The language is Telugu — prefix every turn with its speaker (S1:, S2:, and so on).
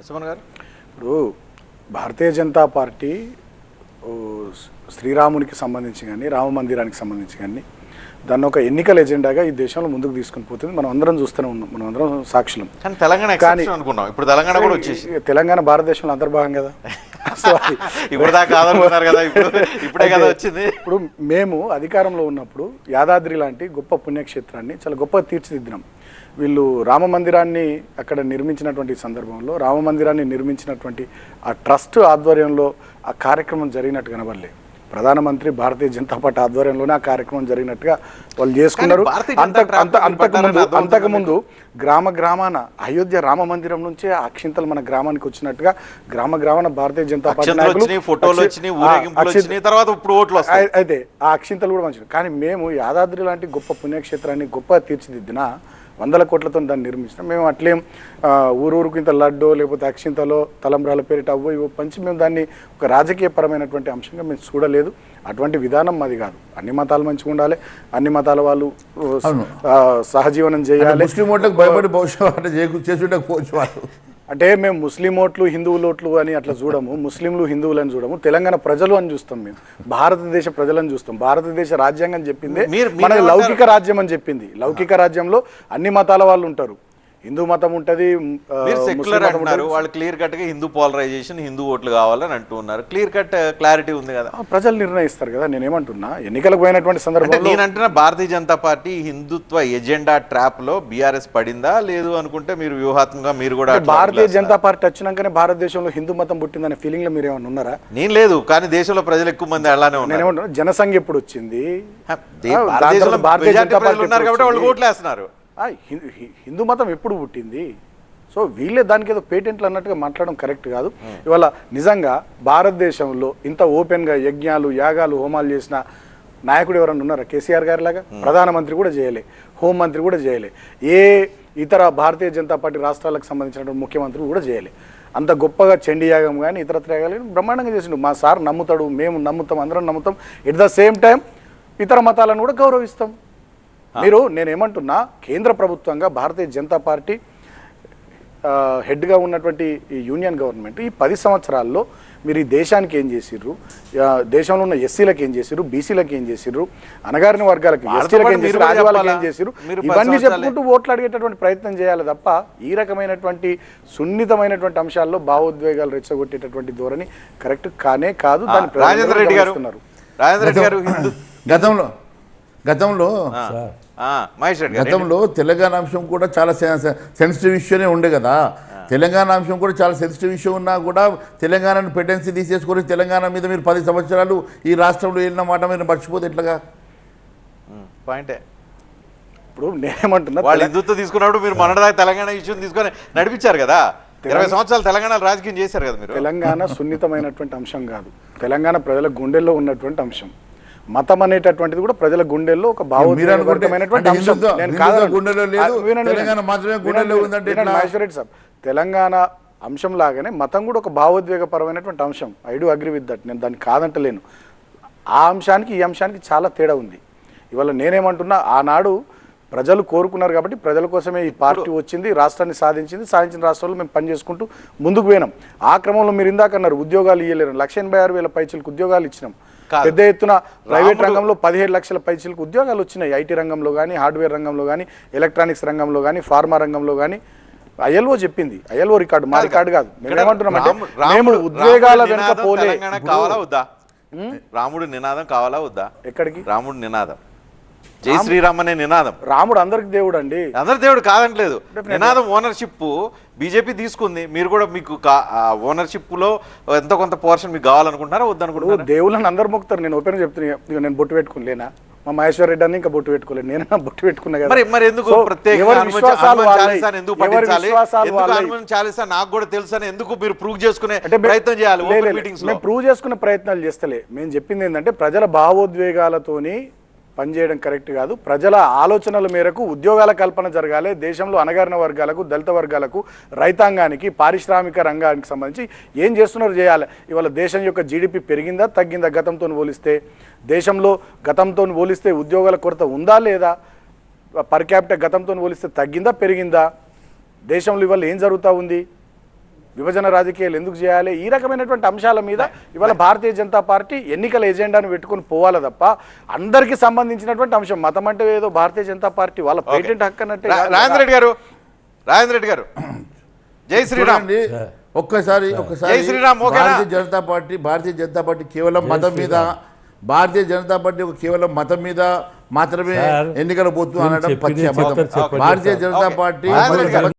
S1: సుమన్ గారు,
S2: ఇప్పుడు భారతీయ జనతా పార్టీ శ్రీరామునికి సంబంధించి కానీ రామ మందిరానికి సంబంధించి కానీ దాన్ని ఒక ఎన్నికల ఎజెండాగా ఈ దేశంలో ముందుకు తీసుకుని పోతుంది. మనం అందరం చూస్తూనే ఉన్నాం, మనం అందరం సాక్షులం.
S1: కానీ తెలంగాణ అనుకున్నాం, ఇప్పుడు తెలంగాణ కూడా వచ్చేసి
S2: తెలంగాణ భారతదేశంలో అంతర్భాగం కదా.
S1: ఇప్పుడు దాకా ఆదరుకున్నారు కదా, ఇప్పుడే కదా వచ్చింది.
S2: ఇప్పుడు మేము అధికారంలో ఉన్నప్పుడు యాదాద్రి లాంటి గొప్ప పుణ్యక్షేత్రాన్ని చాలా గొప్పగా తీర్చిదిద్దినాం. వీళ్ళు రామ మందిరాన్ని అక్కడ నిర్మించినటువంటి సందర్భంలో రామ మందిరాన్ని నిర్మించినటువంటి ఆ ట్రస్ట్ ఆధ్వర్యంలో ఆ కార్యక్రమం జరిగినట్టు కనబడలేదు. ప్రధానమంత్రి భారతీయ జనతా పార్టీ ఆధ్వర్యంలోనే ఆ కార్యక్రమం జరిగినట్టుగా వాళ్ళు చేసుకున్నారు. అంతకుముందు గ్రామాన అయోధ్య రామ మందిరం నుంచే అక్షింతలు మన గ్రామానికి వచ్చినట్టుగా గ్రామాన భారతీయ జనతా పార్టీ అయితే ఆ అక్షింతలు కూడా మంచిది. కానీ మేము యాదాద్రి లాంటి గొప్ప పుణ్యక్షేత్రాన్ని గొప్పగా తీర్చిదిద్దినా 100 కోట్లతో దాన్ని నిర్మించినాం. మేము అట్లేం ఊరూరుకు ఇంత లడ్డో లేకపోతే అక్షింతలో తలంబ్రాల పేరిట అవ్వో ఇవో పంచి మేము దాన్ని ఒక రాజకీయపరమైనటువంటి అంశంగా మేము చూడలేదు. అటువంటి విధానం మాది కాదు. అన్ని మతాలు మంచిగా ఉండాలి, అన్ని మతాల వాళ్ళు సహజీవనం చేయాలి.
S3: ముస్లిం ఓట్లకు భయపడి భవిష్యత్తు
S2: అంటే మేము ముస్లిం ఓట్లు హిందువుల ఓట్లు అని అట్లా చూడము, ముస్లింలు హిందువులని చూడము, తెలంగాణ ప్రజలు అని చూస్తాం. మేము భారతదేశ ప్రజలను చూస్తాం. భారతదేశ రాజ్యాంగం చెప్పింది మనకి లౌకిక రాజ్యం అని చెప్పింది. లౌకిక రాజ్యంలో అన్ని మతాల వాళ్ళు ఉంటారు. హిందూ మతం ఉంటుంది,
S1: సెక్యులర్ అంటున్నారు వాళ్ళు. క్లియర్ కట్ గా హిందూ పోలరైజేషన్, హిందూ ఓట్లు కావాలని అంటున్నారు. క్లియర్ కట్ క్లారిటీ ఉంది కదా,
S2: ప్రజలు నిర్ణయిస్తారు కదా. నేనేమంటున్నా, ఎన్నికలకు పోయినటువంటి సందర్భంలో
S1: నేనంటున్నా భారతీయ జనతా పార్టీ హిందుత్వ ఎజెండా ట్రాప్ లో బీఆర్ఎస్ పడిందా లేదు అనుకుంటే మీరు వ్యూహాత్మకంగా మీరు కూడా
S2: భారతీయ జనతా పార్టీ వచ్చినాకనే భారతదేశంలో హిందూ మతం పుట్టిందనే ఫీలింగ్ లో మీరు ఏమైనా ఉన్నారా?
S1: నేను లేదు, కానీ దేశంలో ప్రజలు ఎక్కువ మంది అలానే ఉన్నారు.
S2: నేనేమంటున్నా, జనసంఘ్ ఎప్పుడు వచ్చింది?
S1: భారతీయ జనతా పార్టీ ఉన్నారు కాబట్టి వాళ్ళు ఓట్లు వేస్తున్నారు.
S2: హిందూ మతం ఎప్పుడు పుట్టింది? సో వీళ్ళే దానికి ఏదో పేటెంట్లు అన్నట్టుగా మాట్లాడడం కరెక్ట్ కాదు. ఇవాళ నిజంగా భారతదేశంలో ఇంత ఓపెన్గా యజ్ఞాలు యాగాలు హోమాలు చేసిన నాయకుడు ఎవరన్నా ఉన్నారా? కేసీఆర్ గారి లాగా ప్రధానమంత్రి కూడా చేయలే, హోంమంత్రి కూడా చేయలే, ఏ ఇతర భారతీయ జనతా పార్టీ రాష్ట్రాలకు సంబంధించినటువంటి ముఖ్యమంత్రులు కూడా చేయలే. అంత గొప్పగా చండీ యాగం కానీ ఇతరత్ర యాగాలు కానీ బ్రహ్మాండంగా చేసిండు. మా సార్ నమ్ముతాడు, మేము నమ్ముతాం, అందరం నమ్ముతాం. ఎట్ ద సేమ్ టైం ఇతర మతాలను కూడా గౌరవిస్తాం. నేనేమంటున్నా, కేంద్ర ప్రభుత్వంగా భారతీయ జనతా పార్టీ హెడ్గా ఉన్నటువంటి ఈ యూనియన్ గవర్నమెంట్ ఈ 10 సంవత్సరాల్లో మీరు ఈ దేశానికి ఏం చేసిర్రు, దేశంలో ఉన్న ఎస్సీలకు ఏం చేసిర్రు, బీసీలకు ఏం చేసిర్రు, అణగారిన వర్గాలకు ఎస్టీలకు ఏం చేసిర్రు, ఆదివాళ్ళకి ఏం చేసిర్రు, ఇవన్నీ చెప్పుకుంటూ ఓట్లు అడిగేటటువంటి ప్రయత్నం చేయాలి తప్ప ఈ రకమైనటువంటి సున్నితమైనటువంటి అంశాల్లో భావోద్వేగాలు రెచ్చగొట్టేటటువంటి ధోరణి కరెక్ట్ కానే కాదు. దాన్ని
S1: రాజేంద్ర రెడ్డి గారు
S3: గతంలో తెలంగాణ అంశం కూడా చాలా సెన్సిటివ్ ఇష్యూనే ఉండే కదా. తెలంగాణ అంశం కూడా చాలా సెన్సిటివ్ ఇష్యూ ఉన్నా కూడా తెలంగాణను పెటెన్సీ తీసేసుకొని తెలంగాణ మీద మీరు 10 సంవత్సరాలు ఈ రాష్ట్రంలో వెళ్ళిన మాట మీరు మర్చిపోతే ఎట్లాగా?
S1: పాయింటే.
S2: ఇప్పుడు నేనేమంటున్నా,
S1: వాళ్ళు హిందుత్వం తీసుకున్నప్పుడు మీరు మొన్నటిదాకా తెలంగాణ ఇష్యూని తీసుకొని నడిపించారు కదా. 20 సంవత్సరాలు తెలంగాణ రాజకీయం చేశారు కదా మీరు.
S2: తెలంగాణ సున్నితమైనటువంటి అంశం కాదు, తెలంగాణ ప్రజల గుండెల్లో ఉన్నటువంటి అంశం. మతం అనేటటువంటిది కూడా ప్రజల గుండెల్లో ఒక భావోద్వేగమైనటువంటి అంశం. తెలంగాణ అంశం లాగానే మతం కూడా ఒక భావోద్వేగపరమైనటువంటి అంశం. I do agree with that, నేను దాన్ని కాదంటలేను. ఆ అంశానికి ఈ అంశానికి చాలా తేడా ఉంది. ఇవాళ నేనేమంటున్నా, ఆనాడు ప్రజలు కోరుకున్నారు కాబట్టి ప్రజల కోసమే ఈ పార్టీ వచ్చింది, రాష్ట్రాన్ని సాధించింది, సాధించిన రాష్ట్రాల్లో మేము పనిచేసుకుంటూ ముందుకు పోయినాం. ఆ క్రమంలో మీరు ఇందాక అన్నారు ఉద్యోగాలు ఇవ్వలేరు, 186,000 పైచీలకు ఉద్యోగాలు ఇచ్చినాం. పెద్ద ఎత్తున ప్రైవేట్ రంగంలో 17 లక్షల పైచీలకు ఉద్యోగాలు వచ్చినాయి. ఐటీ రంగంలో కానీ, హార్డ్వేర్ రంగంలో కానీ, ఎలక్ట్రానిక్స్ రంగంలో కానీ, ఫార్మా రంగంలో కానీ. ఐఎల్ఓ చెప్పింది, ఐఎల్ఓ రికార్డు, మా రికార్డు కాదు. మేమేమంటున్నామంటే మేము ఉద్వేగాల వెనుక పోలే.
S1: కావాలా వద్దా రాముడు నినాదం? కావాలా వద్దా?
S2: ఎక్కడికి
S1: రాముడు నినాదం? జై శ్రీరామ్ అనే నినాదం.
S2: రాముడు అందరికి దేవుడు అండి,
S1: అందరి దేవుడు కాదంటలేదు. నినాదం ఓనర్షిప్ బీజేపీ తీసుకుంది, మీరు కూడా మీకు ఓనర్షిప్ లో ఎంతో కొంత పోర్షన్ మీకు కావాలనుకుంటున్నారా వద్దనుకుంటున్నారు?
S2: దేవుళ్ళని అందరు మొక్కుతారు. నేను ఓపెన్ చెప్తున్నా, నేను బొట్టు పెట్టుకోలేనా? మా మహేశ్వర్ రెడ్డి అని ఇంకా బొట్టు పెట్టుకోలేదు, నేను బొట్టు పెట్టుకున్నా కదా.
S1: మరి ఎందుకు చాలీసా నాకు కూడా తెలుసు అని ఎందుకు మీరు ప్రూవ్ చేసుకునే ప్రయత్నం చేయాలి?
S2: మేము ప్రూవ్ చేసుకునే ప్రయత్నాలు చేస్తలే. మేము చెప్పింది ఏంటంటే ప్రజల భావోద్వేగాలతోని పనిచేయడం కరెక్ట్ కాదు. ప్రజల ఆలోచనల మేరకు ఉద్యోగాల కల్పన జరగాలి. దేశంలో అణగారిన వర్గాలకు, దళిత వర్గాలకు, రైతాంగానికి, పారిశ్రామిక రంగానికి సంబంధించి ఏం చేస్తున్నారు చేయాలి. ఇవాళ దేశం యొక్క జీడిపి పెరిగిందా తగ్గిందా? గతంతో పోలిస్తే దేశంలో గతంతో పోలిస్తే ఉద్యోగాల కొరత ఉందా లేదా? పర్ క్యాపిటల్ గతంతో పోలిస్తే తగ్గిందా పెరిగిందా? దేశంలో ఇవాళ ఏం జరుగుతూ ఉంది? విభజన రాజకీయాలు ఎందుకు చేయాలి, ఈ రకమైనటువంటి అంశాల మీద ఇవాళ భారతీయ జనతా పార్టీ ఎన్నికల ఎజెండాను పెట్టుకుని పోవాలి తప్ప అందరికి సంబంధించినటువంటి అంశం మతం అంటే ఏదో భారతీయ జనతా పార్టీ వాళ్ళ పేటెంట్ హక్కు అన్నట్టే కాదు.
S1: రాజేంద్ర రెడ్డి గారు జై శ్రీరామ్.
S3: చూడండి, ఒక్కసారి
S1: జై శ్రీరామ్, ఓకేనా?
S3: భారతీయ జనతా పార్టీ కేవలం మతం మీద, భారతీయ జనతా పార్టీ కేవలం మతం మీద మాత్రమే
S4: సార్,
S3: ఎన్నికలు పోతూ అనడం
S4: చెప్పింది
S3: పచ్చి అబద్ధం.
S4: చెప్పండి.
S3: భారతీయ జనతా
S1: ఓకే.
S3: పార్టీ
S1: రాజేంద్ర రెడ్డి గారు.